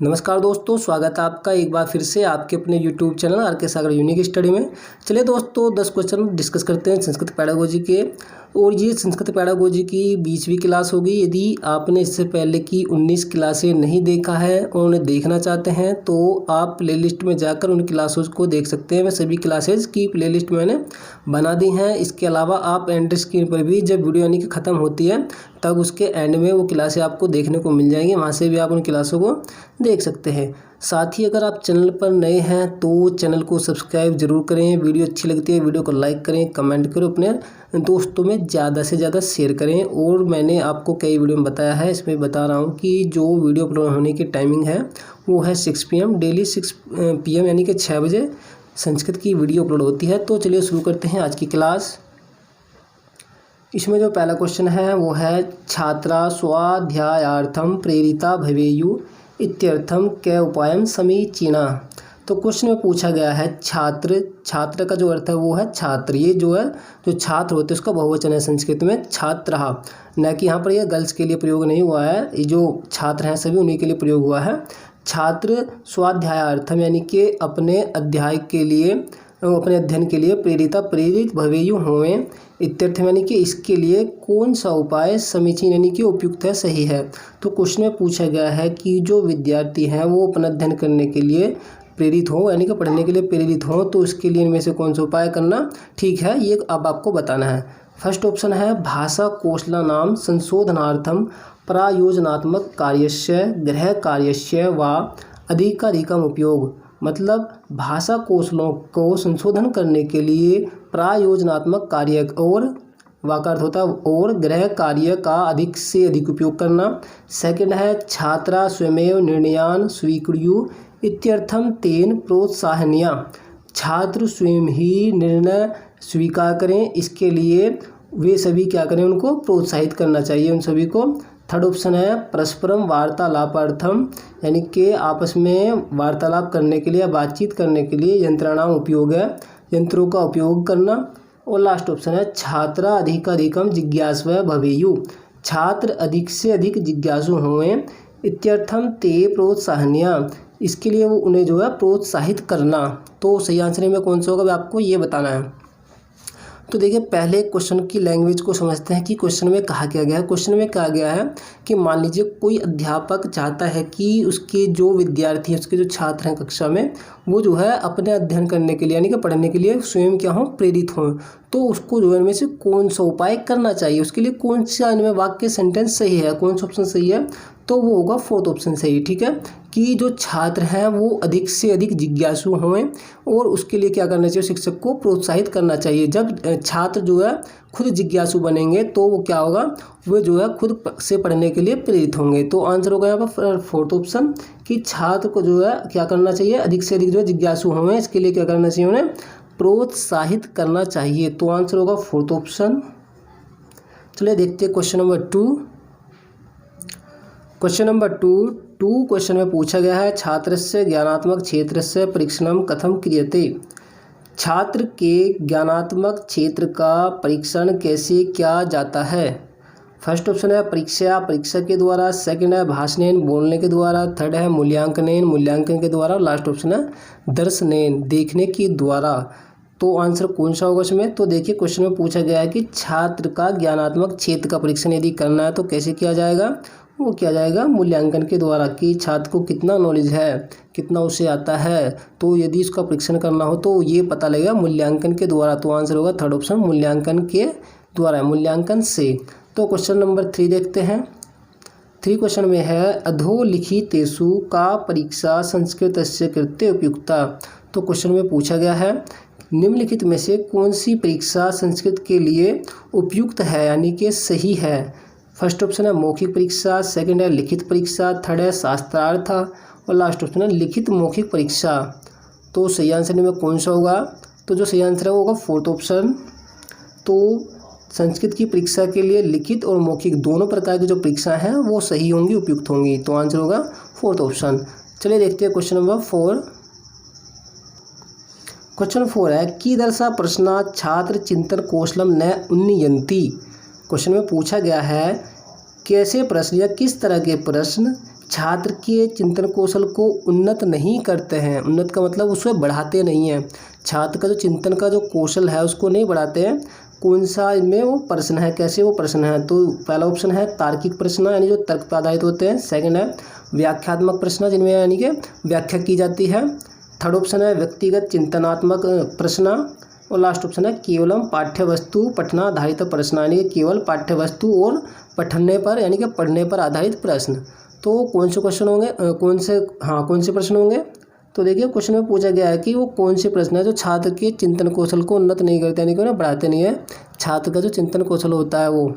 नमस्कार दोस्तों, स्वागत है आपका एक बार फिर से आपके अपने YouTube चैनल आर के सागर यूनिक स्टडी में। चलिए दोस्तों 10 क्वेश्चन डिस्कस करते हैं संस्कृत पैडागोजी के। और ये संस्कृत पैडागोजी की 20वीं क्लास होगी। यदि आपने इससे पहले की 19 क्लासें नहीं देखा है और उन्हें देखना चाहते हैं तो आप प्लेलिस्ट में जाकर उन क्लासेस को देख सकते हैं। मैं सभी क्लासेज की प्लेलिस्ट मैंने बना दी हैं। इसके अलावा आप एंड स्क्रीन पर भी जब वीडियो यानी कि ख़त्म होती है तब उसके एंड में वो क्लासें आपको देखने को मिल जाएंगी, वहाँ से भी आप उन क्लासों को देख सकते हैं। साथ ही अगर आप चैनल पर नए हैं तो चैनल को सब्सक्राइब जरूर करें। वीडियो अच्छी लगती है वीडियो को लाइक करें, कमेंट करें, अपने दोस्तों में ज़्यादा से ज़्यादा शेयर करें। और मैंने आपको कई वीडियो में बताया है, इसमें बता रहा हूँ कि जो वीडियो अपलोड होने की टाइमिंग है वो है 6 PM, डेली 6 PM यानी कि 6 बजे संस्कृत की वीडियो अपलोड होती है। तो चलिए शुरू करते हैं आज की क्लास। इसमें जो पहला क्वेश्चन है वो है छात्रा स्वाध्यायार्थम प्रेरिता भवेयु इत्यर्थम कै उपायम समीचीना। तो क्वेश्चन में पूछा गया है छात्र का जो अर्थ है वो है छात्र। ये जो है जो छात्र होते हैं उसका बहुवचन है संस्कृत में छात्रः, न कि यहाँ पर ये गर्ल्स के लिए प्रयोग नहीं हुआ है। ये जो छात्र हैं सभी उन्हीं के लिए प्रयोग हुआ है। छात्र स्वाध्यायार्थम यानी कि अपने अध्याय के लिए, अपने अध्ययन के लिए प्रेरित भवेयु होवें इत्यर्थ यानी कि इसके लिए कौन सा उपाय समीचीन यानी कि उपयुक्त है, सही है। तो क्वेश्चन में पूछा गया है कि जो विद्यार्थी हैं वो अपना अध्ययन करने के लिए प्रेरित हो यानी कि पढ़ने के लिए प्रेरित हो तो उसके लिए इनमें से कौन सा उपाय करना ठीक है, ये अब आपको बताना है। फर्स्ट ऑप्शन है भाषा कौशलानां संशोधनार्थम प्रायोजनात्मक कार्यस्य गृह कार्यस्य व अधिकाधिकम उपयोग। मतलब भाषा कौशलों को संशोधन करने के लिए प्रायोजनात्मक कार्य और वाकार्थ होता है और गृह कार्य का अधिक से अधिक उपयोग करना। सेकंड है छात्रा स्वयमेव निर्णयान स्वीकुर्यु इत्यर्थम तेन प्रोत्साहनीया। छात्र स्वयं ही निर्णय स्वीकार करें, इसके लिए वे सभी क्या करें, उनको प्रोत्साहित करना चाहिए उन सभी को। थर्ड ऑप्शन है परस्परम वार्तालापार्थम यानी कि आपस में वार्तालाप करने के लिए, बातचीत करने के लिए यंत्रों का उपयोग करना। और लास्ट ऑप्शन है छात्रा अधिकाधिकम जिज्ञासव भवेयु। छात्र अधिक से अधिक जिज्ञासु हों इत्यर्थम ते प्रोत्साहनीया, इसके लिए वो उन्हें जो है प्रोत्साहित करना। तो सही आंसर में कौन सा होगा आपको ये बताना है। तो देखिए पहले क्वेश्चन की लैंग्वेज को समझते हैं कि क्वेश्चन में कहा क्या गया है। क्वेश्चन में कहा गया है कि मान लीजिए कोई अध्यापक चाहता है कि उसके जो विद्यार्थी हैं, उसके जो छात्र हैं कक्षा में, वो जो है अपने अध्ययन करने के लिए यानी कि पढ़ने के लिए स्वयं क्या हों, प्रेरित हों। तो उसको जो इनमें से कौन सा उपाय करना चाहिए, उसके लिए कौन सा इनमें वाक्य सेंटेंस सही है, कौन सा ऑप्शन सही है, तो वो होगा फोर्थ ऑप्शन सही। ठीक है कि जो छात्र हैं वो अधिक से अधिक जिज्ञासु हों और उसके लिए क्या करना चाहिए, शिक्षक को प्रोत्साहित करना चाहिए। जब छात्र जो है खुद जिज्ञासु बनेंगे तो वो क्या होगा, वो जो है खुद से पढ़ने के लिए प्रेरित होंगे। तो आंसर होगा यहाँ पर फोर्थ ऑप्शन कि छात्र को जो है क्या करना चाहिए, अधिक से अधिक जो है जिज्ञासु हों, इसके लिए क्या करना चाहिए, उन्हें प्रोत्साहित करना चाहिए। तो आंसर होगा फोर्थ ऑप्शन। चलिए देखते हैं question number 2। Question number 2 question में पूछा गया है छात्रस्य ज्ञानात्मक क्षेत्रस्य परीक्षणम कथम क्रियते। छात्र के ज्ञानात्मक क्षेत्र का परीक्षण कैसे किया जाता है। फर्स्ट ऑप्शन है परीक्षा के द्वारा, सेकंड है भाषणेन बोलने के द्वारा, थर्ड है मूल्यांकन के द्वारा, लास्ट ऑप्शन है दर्शनेन देखने के द्वारा। तो आंसर कौन सा होगा इसमें। तो देखिए क्वेश्चन में पूछा गया है कि छात्र का ज्ञानात्मक क्षेत्र का परीक्षण यदि करना है तो कैसे किया जाएगा, वो किया जाएगा मूल्यांकन के द्वारा कि छात्र को कितना नॉलेज है, कितना उसे आता है। तो यदि इसका परीक्षण करना हो तो ये पता लगेगा मूल्यांकन के द्वारा। तो आंसर होगा थर्ड ऑप्शन मूल्यांकन के द्वारा, मूल्यांकन से। तो क्वेश्चन नंबर 3 देखते हैं। 3 क्वेश्चन में है अधोलिखितेषु का परीक्षा संस्कृतस्य कृते उपयुक्ता। तो क्वेश्चन में पूछा गया है निम्नलिखित में से कौन सी परीक्षा संस्कृत के लिए उपयुक्त है यानी कि सही है। फर्स्ट ऑप्शन है मौखिक परीक्षा, सेकंड है लिखित परीक्षा, थर्ड है शास्त्रार्थ और लास्ट ऑप्शन है लिखित मौखिक परीक्षा। तो सही आंसर में कौन सा होगा, तो जो सही आंसर है वो होगा फोर्थ ऑप्शन। तो संस्कृत की परीक्षा के लिए लिखित और मौखिक दोनों प्रकार की जो परीक्षा हैं वो सही होंगी, उपयुक्त होंगी। तो आंसर होगा फोर्थ ऑप्शन। चलिए देखते हैं क्वेश्चन नंबर 4। क्वेश्चन 4 है कीदर्शा प्रश्ना छात्र चिंतन कौशलम न उन्नयन्ति। क्वेश्चन में पूछा गया है कैसे प्रश्न या किस तरह के प्रश्न छात्र के चिंतन कौशल को उन्नत नहीं करते हैं। उन्नत का मतलब उसको बढ़ाते नहीं हैं। छात्र का जो चिंतन का जो कौशल है उसको नहीं बढ़ाते हैं। कौन सा इनमें वो प्रश्न है, कैसे वो प्रश्न है? तो पहला ऑप्शन है तार्किक प्रश्न, यानी जो तर्क पर आधारित होते हैं। सेकंड है व्याख्यात्मक प्रश्न, जिनमें यानी कि व्याख्या की जाती है। थर्ड ऑप्शन है व्यक्तिगत चिंतनात्मक प्रश्न, और लास्ट ऑप्शन है केवलम पाठ्य वस्तु पठनाधारित प्रश्न, यानी कि केवल पाठ्य वस्तु और पढ़ने पर यानी कि पढ़ने पर आधारित प्रश्न। तो कौन से क्वेश्चन होंगे, कौन से प्रश्न होंगे? तो देखिए क्वेश्चन में पूछा गया है कि वो कौन से प्रश्न है जो छात्र के चिंतन कौशल को उन्नत नहीं करते, यानी कि उन्हें बढ़ाते नहीं है। छात्र का जो चिंतन कौशल होता है वो,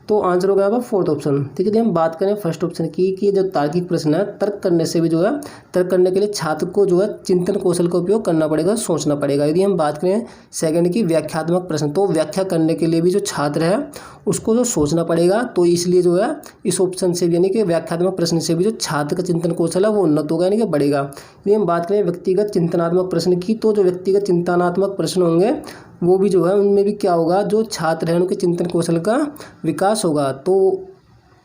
तो आंसर होगा यहाँ पर फोर्थ ऑप्शन। ठीक है, यदि हम बात करें फर्स्ट ऑप्शन की कि जो तार्किक प्रश्न है, तर्क करने से भी जो है, तर्क करने के लिए छात्र को जो है चिंतन कौशल का उपयोग करना पड़ेगा, सोचना पड़ेगा। यदि हम बात करें सेकंड की व्याख्यात्मक प्रश्न, तो व्याख्या करने के लिए भी जो छात्र है उसको जो सोचना पड़ेगा, तो इसलिए जो है इस ऑप्शन से भी यानी कि व्याख्यात्मक प्रश्न से भी जो छात्र का चिंतन कौशल है वो उन्नत होगा, यानी कि बढ़ेगा। यदि हम बात करें व्यक्तिगत चिंतनात्मक प्रश्न की, तो जो व्यक्तिगत चिंतनात्मक प्रश्न होंगे वो भी जो है उनमें भी क्या होगा, जो छात्र हैं उनके चिंतन कौशल का विकास होगा। तो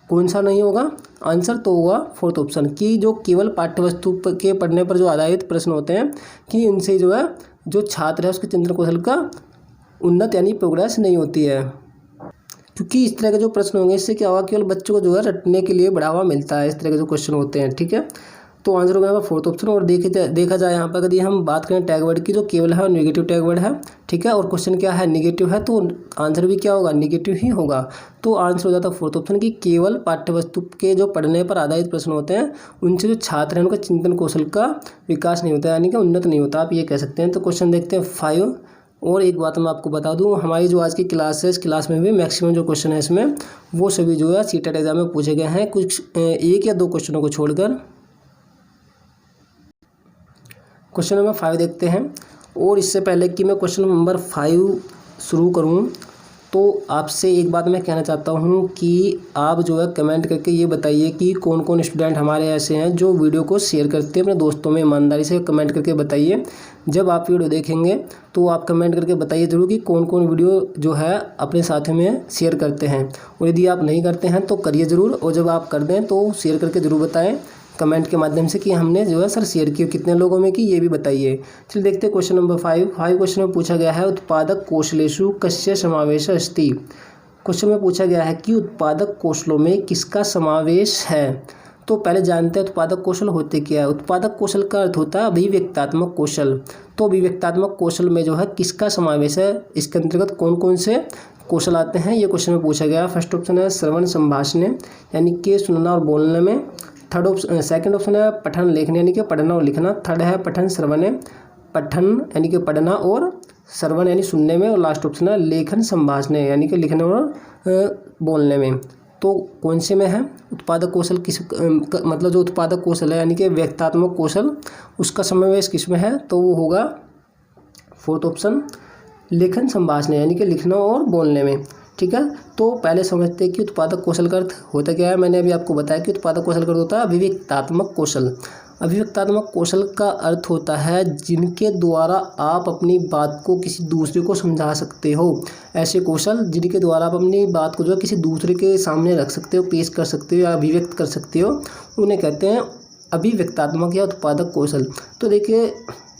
कौन सा नहीं होगा? आंसर तो होगा फोर्थ ऑप्शन की जो केवल पाठ्यवस्तु के पढ़ने पर जो आधारित प्रश्न होते हैं कि इनसे जो है जो छात्र है उसके चिंतन कौशल का उन्नत यानी प्रोग्रेस नहीं होती है। क्योंकि इस तरह के जो प्रश्न होंगे इससे क्या होगा, केवल बच्चों को जो है रटने के लिए बढ़ावा मिलता है, इस तरह के जो क्वेश्चन होते हैं। ठीक है, तो आंसर होगा यहाँ पर फोर्थ ऑप्शन। और देखा जाए यहाँ पर यदि हम बात करें टैग वर्ड की, जो केवल है और नेगेटिव टैग वर्ड है। ठीक है, और क्वेश्चन क्या है, नेगेटिव है, तो आंसर भी क्या होगा, नेगेटिव ही होगा। तो आंसर हो जाता है फोर्थ ऑप्शन की केवल पाठ्यवस्तु के जो पढ़ने पर आधारित प्रश्न होते हैं उनसे जो छात्र हैं उनका चिंतन कौशल का विकास नहीं होता, यानी कि उन्नत नहीं होता, आप ये कह सकते हैं। तो क्वेश्चन देखते हैं 5। और एक बात मैं आपको बता दूं, हमारी जो आज की क्लास है इस क्लास में भी मैक्सिमम जो क्वेश्चन है इसमें वो सभी जो है सीटेट एग्जाम में पूछे गए हैं, कुछ 1 या 2 क्वेश्चनों को छोड़कर। क्वेश्चन नंबर 5 देखते हैं। और इससे पहले कि मैं क्वेश्चन नंबर 5 शुरू करूं, तो आपसे एक बात मैं कहना चाहता हूं कि आप जो है कमेंट करके ये बताइए कि कौन कौन स्टूडेंट हमारे ऐसे हैं जो वीडियो को शेयर करते हैं अपने दोस्तों में। ईमानदारी से कमेंट करके बताइए। जब आप वीडियो देखेंगे तो आप कमेंट करके बताइए ज़रूर कि कौन कौन वीडियो जो है अपने साथियों में शेयर करते हैं, और यदि आप नहीं करते हैं तो करिए ज़रूर। और जब आप कर दें तो शेयर करके ज़रूर बताएं कमेंट के माध्यम से कि हमने जो है सर शेयर किया, कितने लोगों में की ये भी बताइए। चलिए देखते हैं क्वेश्चन नंबर 5 क्वेश्चन में पूछा गया है उत्पादक कौशलेषु कस्य समावेश अस्ति। क्वेश्चन में पूछा गया है कि उत्पादक कौशलों में किसका समावेश है। तो पहले जानते हैं उत्पादक कौशल होते क्या है। उत्पादक कौशल का अर्थ होता है अभिव्यक्तात्मक कौशल। तो अभिव्यक्तात्मक कौशल में जो है किसका समावेश है, इसके अंतर्गत कौन कौन से कौशल आते हैं, ये क्वेश्चन में पूछा गया। फर्स्ट ऑप्शन है श्रवण संभाषण, यानी कि सुनना और बोलने में। सेकंड ऑप्शन है पठन लेखन, यानी कि पढ़ना और लिखना। थर्ड है पठन श्रवण, पठन यानी कि पढ़ना और श्रवण यानी सुनने में। और लास्ट ऑप्शन है लेखन संभाषण, यानी कि लिखने और बोलने में। तो कौन से में है उत्पादक कौशल, किस मतलब जो उत्पादक कौशल है यानी कि व्यक्तात्मक कौशल, उसका समावेश किस में है, तो वो होगा फोर्थ ऑप्शन लेखन संभाषण, यानी कि लिखना और बोलने में। ठीक है, तो पहले समझते हैं कि उत्पादक कौशल का अर्थ होता क्या है। मैंने अभी आपको बताया कि उत्पादक कौशल का अर्थ होता है अभिव्यक्तात्मक कौशल। अभिव्यक्तात्मक कौशल का अर्थ होता है जिनके द्वारा आप अपनी बात को किसी दूसरे को समझा सकते हो। ऐसे कौशल जिनके द्वारा आप अपनी बात को जो है किसी दूसरे के सामने रख सकते हो, पेश कर सकते हो या अभिव्यक्त कर सकते हो, उन्हें कहते हैं अभिव्यक्तात्मक या उत्पादक कौशल। तो देखिए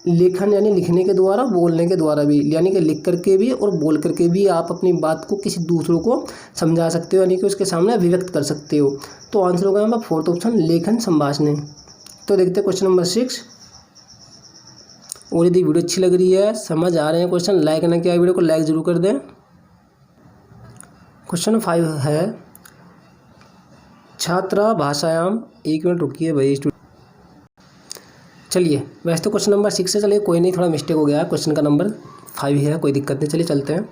लेखन यानी लिखने के द्वारा, बोलने के द्वारा भी, यानी कि लिख करके भी और बोल करके भी आप अपनी बात को किसी दूसरों को समझा सकते हो, यानी कि उसके सामने अभिव्यक्त कर सकते हो। तो आंसर होगा हमारा फोर्थ ऑप्शन लेखन संभाषण। तो देखते हैं क्वेश्चन नंबर 6। और यदि वीडियो अच्छी लग रही है, समझ आ रहे हैं क्वेश्चन, लाइक ना किया वीडियो को लाइक जरूर कर दें। क्वेश्चन 5 है छात्रा भाषायाम, 1 मिनट रुकिए भाई। चलिए वैसे तो क्वेश्चन नंबर 6 है, चलिए कोई नहीं, थोड़ा मिस्टेक हो गया है, क्वेश्चन का नंबर 5 ही है, कोई दिक्कत नहीं। चलिए चलते हैं।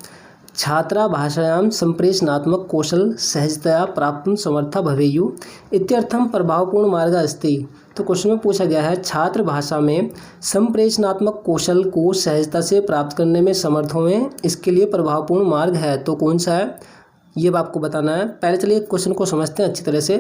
छात्रा भाषायां संप्रेषणात्मक कौशल सहजतया प्राप्तुं समर्था भवेयु इत्यर्थं प्रभावपूर्ण मार्ग अस्ति। तो क्वेश्चन में पूछा गया है छात्र भाषा में संप्रेषणात्मक कौशल को सहजता से प्राप्त करने में समर्थ हों, इसके लिए प्रभावपूर्ण मार्ग है। तो कौन सा है ये आपको बताना है। पहले चलिए क्वेश्चन को समझते हैं अच्छी तरह से।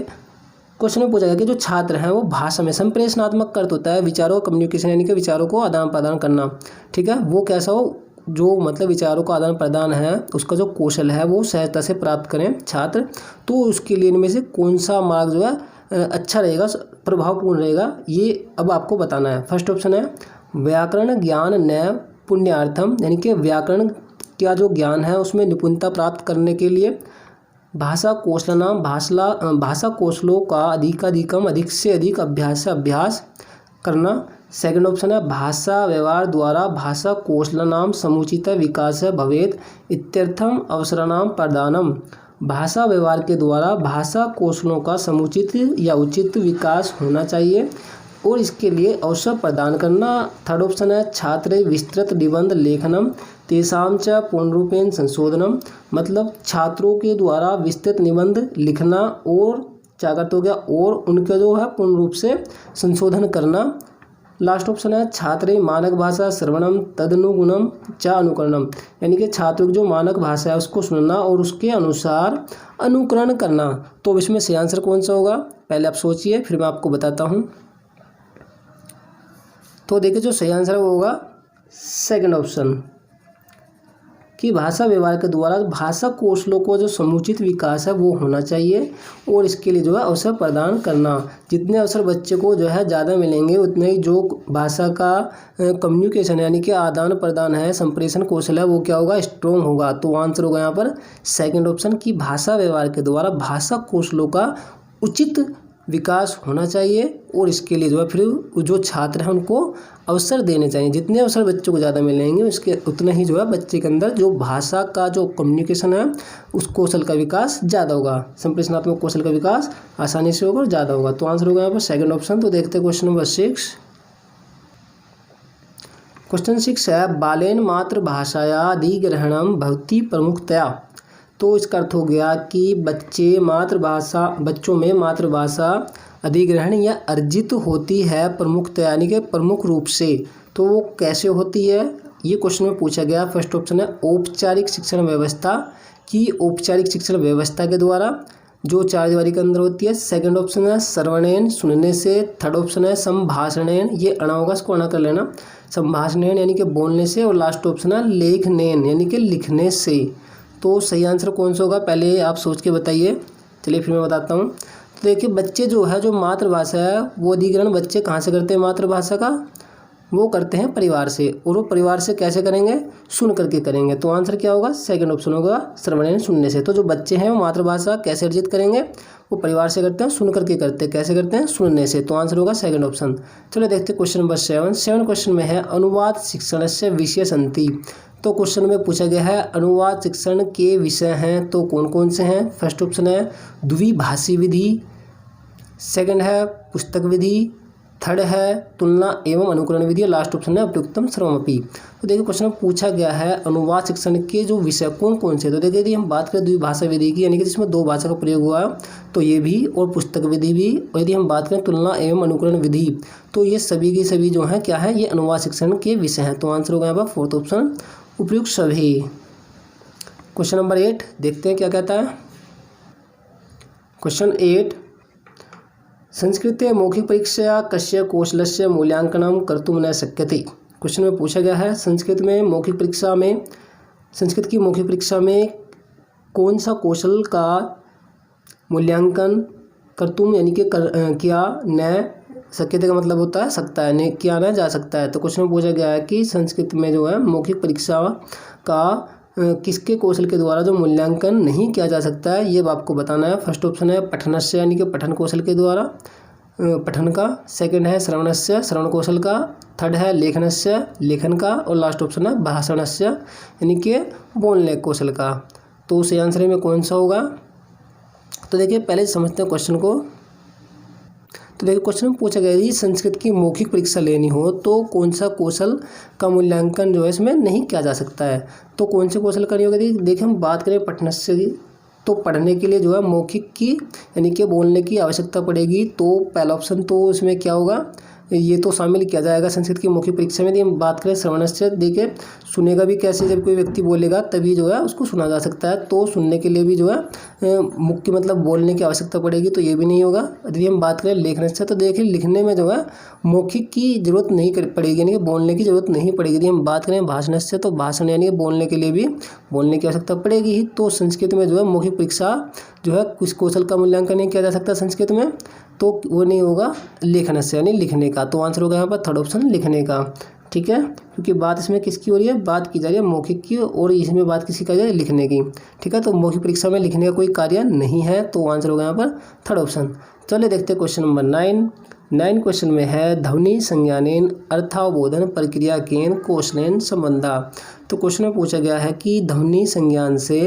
क्वेश्चन में पूछा गया कि जो छात्र हैं वो भाषा में, संप्रेषणात्मक अर्थ होता है विचारों कम्युनिकेशन, यानी कि विचारों को आदान प्रदान करना। ठीक है, वो कैसा हो, जो मतलब विचारों का आदान प्रदान है उसका जो कौशल है वो सहजता से प्राप्त करें छात्र। तो उसके लिए इनमें से कौन सा मार्ग जो है अच्छा रहेगा, प्रभावपूर्ण रहेगा, ये अब आपको बताना है। फर्स्ट ऑप्शन है व्याकरण ज्ञान नैव पुण्यार्थम, यानी कि व्याकरण का जो ज्ञान है उसमें निपुणता प्राप्त करने के लिए। भाषा कौशलनाम भाषा कौशलों का अधिकाधिकम, अधिक से अधिक अभ्यास से अभ्यास करना। सेकंड ऑप्शन है भाषा व्यवहार द्वारा भाषा कौशलनाम समुचित विकास भवेत् इत्यर्थम अवसराणाम प्रदानम, भाषा व्यवहार के द्वारा भाषा कौशलों का समुचित या उचित विकास होना चाहिए और इसके लिए अवसर प्रदान करना। थर्ड ऑप्शन है छात्र विस्तृत निबंध लेखनम तेषां च पूर्णरूपेण संशोधनम, मतलब छात्रों के द्वारा विस्तृत निबंध लिखना और क्या करते हो गया, और उनके जो है पूर्ण रूप से संशोधन करना। लास्ट ऑप्शन है छात्रे मानक भाषा श्रवणम तदनुगुणम च अनुकरणम, यानी कि छात्रों की जो मानक भाषा है उसको सुनना और उसके अनुसार अनुकरण करना। तो इसमें सही आंसर कौन सा होगा, पहले आप सोचिए फिर मैं आपको बताता हूँ। तो देखिए जो सही आंसर वो होगा सेकंड ऑप्शन, कि भाषा व्यवहार के द्वारा भाषा कौशलों को जो समुचित विकास है वो होना चाहिए और इसके लिए जो है अवसर प्रदान करना। जितने अवसर बच्चे को जो है ज़्यादा मिलेंगे उतने ही जो भाषा का कम्युनिकेशन यानी कि आदान प्रदान है, संप्रेषण कौशल है, वो क्या होगा, स्ट्रॉन्ग होगा। तो आंसर होगा यहाँ पर सेकंड ऑप्शन, की भाषा व्यवहार के द्वारा भाषा कौशलों का उचित विकास होना चाहिए और इसके लिए जो है फिर जो छात्र हैं उनको अवसर देने चाहिए। जितने अवसर बच्चों को ज़्यादा मिलेंगे उसके उतने ही जो है बच्चे के अंदर जो भाषा का जो कम्युनिकेशन है उस कौशल का विकास ज़्यादा होगा, संप्रेषणात्मक कौशल का विकास आसानी से होगा और ज़्यादा होगा। तो आंसर होगा यहाँ पर सेकंड ऑप्शन। तो देखते हैं क्वेश्चन नंबर 6। क्वेश्चन 6 है बालेन मातृभाषाया अधिग्रहणम भवति प्रमुखतया। तो इसका अर्थ हो गया कि बच्चों में मातृभाषा अधिग्रहण या अर्जित होती है प्रमुखतया, यानी कि प्रमुख रूप से। तो वो कैसे होती है ये क्वेश्चन में पूछा गया। फर्स्ट ऑप्शन है औपचारिक शिक्षण व्यवस्था, की औपचारिक शिक्षण व्यवस्था के द्वारा जो चार दीवारी के अंदर होती है। सेकंड ऑप्शन है श्रवणेन, सुनने से। थर्ड ऑप्शन है संभाषणेन, ये अणा होगा इसको अणा कर लेना, संभाषणेन यानी कि बोलने से। और लास्ट ऑप्शन है लेखनेन यानी कि लिखने से। तो सही आंसर कौन सा होगा पहले आप सोच के बताइए, चलिए फिर मैं बताता हूँ। तो देखिए बच्चे जो है जो मातृभाषा है वो अधिग्रहण बच्चे कहाँ से करते हैं मातृभाषा का, वो करते हैं परिवार से। और वो परिवार से कैसे करेंगे, सुन करके करेंगे। तो आंसर क्या होगा, सेकंड ऑप्शन होगा श्रवणेन, सुनने से। तो जो बच्चे हैं वो मातृभाषा कैसे अर्जित करेंगे, वो परिवार से करते हैं, सुन करके करते हैं। कैसे करते हैं, सुनने से। तो आंसर होगा सेकंड ऑप्शन। चलो देखते हैं क्वेश्चन नंबर 7 क्वेश्चन में है अनुवाद शिक्षण से विषय संति। तो क्वेश्चन में पूछा गया है अनुवाद शिक्षण के विषय हैं तो कौन कौन से हैं। फर्स्ट ऑप्शन है द्विभाषी विधि, सेकंड है पुस्तक विधि, थर्ड है तुलना एवं अनुकरण विधि, लास्ट ऑप्शन है उपयुक्तम सर्वमपि। तो देखिए क्वेश्चन में पूछा गया है अनुवाद शिक्षण के जो विषय कौन कौन से। तो देखिए यदि हम बात करें द्विभाषा विधि की, यानी कि जिसमें दो भाषा का प्रयोग हुआ तो ये भी, और पुस्तक विधि भी। और यदि हम बात करें तुलना एवं अनुकरण विधि तो ये सभी की सभी जो है क्या है, ये अनुवाद शिक्षण के विषय हैं। तो आंसर होगा यहाँ पर फोर्थ ऑप्शन उपयुक्त सभी। क्वेश्चन नंबर 8 देखते हैं क्या कहता है। क्वेश्चन 8 संस्कृते मौखिक परीक्षा कस्य कौशलस्य मूल्यांकनं कर्तुं न शक्यते। क्वेश्चन में पूछा गया है संस्कृत की मौखिक परीक्षा में कौन सा कौशल का मूल्यांकन कर्तुम यानी कि किया न शक्यते का मतलब होता है सकता है, नहीं किया ना जा सकता है। तो क्वेश्चन में पूछा गया है कि संस्कृत में जो है मौखिक परीक्षा का किसके कौशल के द्वारा जो मूल्यांकन नहीं किया जा सकता है, ये आपको बताना है। फर्स्ट ऑप्शन है पठनस्य यानी कि पठन कौशल के द्वारा पठन का, सेकंड है श्रवणस्य श्रवण कौशल का, थर्ड है लेखनस्य लेखन का, और लास्ट ऑप्शन है भाषणस्य यानी कि बोलने कौशल का। तो उस आंसर में कौन सा होगा। तो देखिए पहले समझते हैं क्वेश्चन को। तो देखिए क्वेश्चन में पूछा गया यदि संस्कृत की मौखिक परीक्षा लेनी हो तो कौन सा कौशल का मूल्यांकन जो है इसमें नहीं किया जा सकता है। तो कौन से कौशल करनी होगी, देखिए हम बात करें पठनस्य की, तो पढ़ने के लिए जो है मौखिक की यानी कि बोलने की आवश्यकता पड़ेगी। तो पहला ऑप्शन तो इसमें क्या होगा, ये तो शामिल किया जाएगा संस्कृत की मौखिक परीक्षा में। यदि हम बात करें श्रवणस्य, देखिए सुनेगा भी कैसे, जब कोई व्यक्ति बोलेगा तभी जो है उसको सुना जा सकता है। तो सुनने के लिए भी जो है मुख्य मतलब बोलने की आवश्यकता पड़ेगी, तो ये भी नहीं होगा। यदि हम बात करें लेखनस्य, तो देखिए लिखने में जो है मौखिक की जरूरत नहीं पड़ेगी यानी कि बोलने की जरूरत नहीं पड़ेगी। यदि हम बात करें भाषणस्य, तो भाषण यानी कि बोलने के लिए भी बोलने की आवश्यकता पड़ेगी ही। तो संस्कृत में जो है मौखिक परीक्षा जो है कुछ कौशल का मूल्यांकन नहीं किया जा सकता संस्कृत में। तो वो नहीं होगा लेखन से, यानी लिखने का। तो आंसर होगा यहाँ पर थर्ड ऑप्शन लिखने का। ठीक है, क्योंकि बात इसमें किसकी हो रही है, बात की जा रही है मौखिक की, और इसमें बात किसी का जा रही है लिखने की। ठीक है, तो मौखिक परीक्षा में लिखने का कोई कार्य नहीं है, तो आंसर होगा यहाँ पर थर्ड ऑप्शन। चलिए देखते हैं क्वेश्चन नंबर 9 क्वेश्चन में है ध्वनि संज्ञानेन अर्थावबोधन प्रक्रिया केन कौशलेन संबंधा। तो क्वेश्चन में पूछा गया है कि ध्वनि संज्ञान से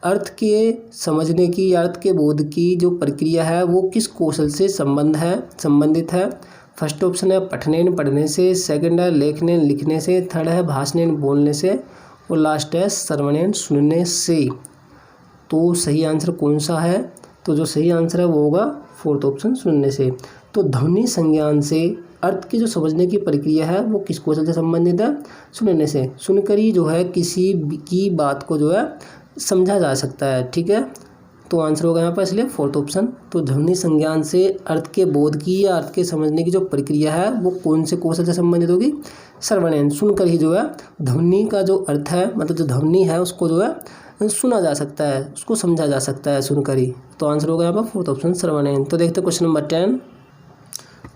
अर्थ के समझने की या अर्थ के बोध की जो प्रक्रिया है वो किस कौशल से संबंधित है। फर्स्ट ऑप्शन है पठनेन पढ़ने से, सेकंड है लेखनेन लिखने से, थर्ड है भाषणेन बोलने से, और लास्ट है श्रवणेन सुनने से। तो सही आंसर कौन सा है, तो जो सही आंसर है वो होगा फोर्थ ऑप्शन सुनने से। तो ध्वनि संज्ञान से अर्थ की जो समझने की प्रक्रिया है वो किस कौशल से संबंधित है, सुनने से। सुनकर ही जो है किसी की बात को जो है समझा जा सकता है। ठीक है, तो आंसर होगा यहाँ पर इसलिए फोर्थ ऑप्शन। तो ध्वनि संज्ञान से अर्थ के बोध की या अर्थ के समझने की जो प्रक्रिया है वो कौन से कौशल से संबंधित होगी, श्रवणेन। सुनकर ही जो है ध्वनि का जो अर्थ है, मतलब जो ध्वनि है उसको जो है सुना जा सकता है, उसको समझा जा सकता है सुनकर ही। तो आंसर होगा यहाँ पर फोर्थ ऑप्शन श्रवणेन। तो देखते हैं क्वेश्चन नंबर 10।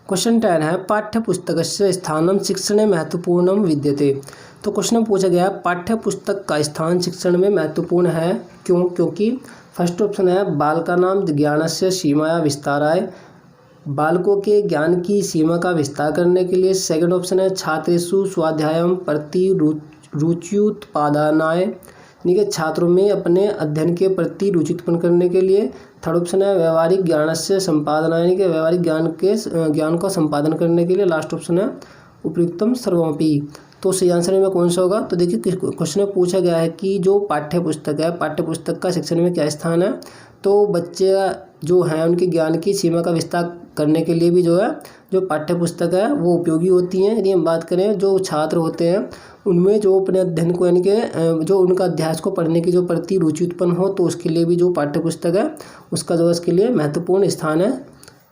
क्वेश्चन 10 है पाठ्य पुस्तकस्य स्थानम शिक्षणे महत्वपूर्णम विद्यते। तो क्वेश्चन में पूछा गया है पाठ्य पुस्तक का स्थान शिक्षण में महत्वपूर्ण है, क्यों। क्योंकि फर्स्ट ऑप्शन है बालकानां ज्ञानस्य सीमाया विस्ताराय, बालकों के ज्ञान की सीमा का विस्तार करने के लिए। सेकंड ऑप्शन है छात्रेषु स्वाध्यायम प्रति रुच्युत्पादनाय, यानी कि छात्रों में अपने अध्ययन के प्रति रुचि उत्पन्न करने के लिए। थर्ड ऑप्शन है व्यवहारिक ज्ञानस्य संपादनाय, यानी कि व्यवहारिक ज्ञान का संपादन करने के लिए। लास्ट ऑप्शन है उपयुक्तम सर्वमपि। तो सही आंसर में कौन सा होगा, तो देखिए क्वेश्चन में पूछा गया है कि जो पाठ्य पुस्तक है, पाठ्य पुस्तक का शिक्षण में क्या स्थान है। तो बच्चे जो हैं उनके ज्ञान की सीमा का विस्तार करने के लिए भी जो है जो पाठ्य पुस्तक है वो उपयोगी होती हैं। यदि हम बात करें जो छात्र होते हैं उनमें जो अपने अध्ययन को, यानी कि जो उनका अध्यास को पढ़ने की जो प्रति रुचि उत्पन्न हो, तो उसके लिए भी जो पाठ्य पुस्तक है उसका जो इसके लिए महत्वपूर्ण स्थान है।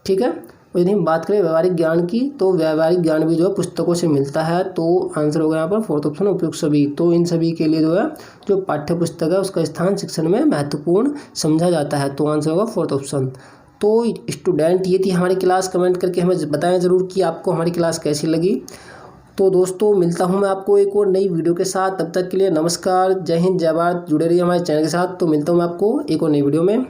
ठीक है, यदि हम बात करें व्यवहारिक ज्ञान की, तो व्यवहारिक ज्ञान भी जो है पुस्तकों से मिलता है। तो आंसर होगा यहाँ पर फोर्थ ऑप्शन उपयुक्त सभी। तो इन सभी के लिए जो है जो पाठ्य पुस्तक है उसका स्थान शिक्षण में महत्वपूर्ण समझा जाता है। तो आंसर होगा फोर्थ ऑप्शन। तो स्टूडेंट ये थी हमारी क्लास। कमेंट करके हमें बताएं ज़रूर कि आपको हमारी क्लास कैसी लगी। तो दोस्तों मिलता हूँ मैं आपको एक और नई वीडियो के साथ। तब तक के लिए नमस्कार, जय हिंद, जय भारत। जुड़े रहिए हमारे चैनल के साथ। तो मिलता हूँ मैं आपको एक और नई वीडियो में।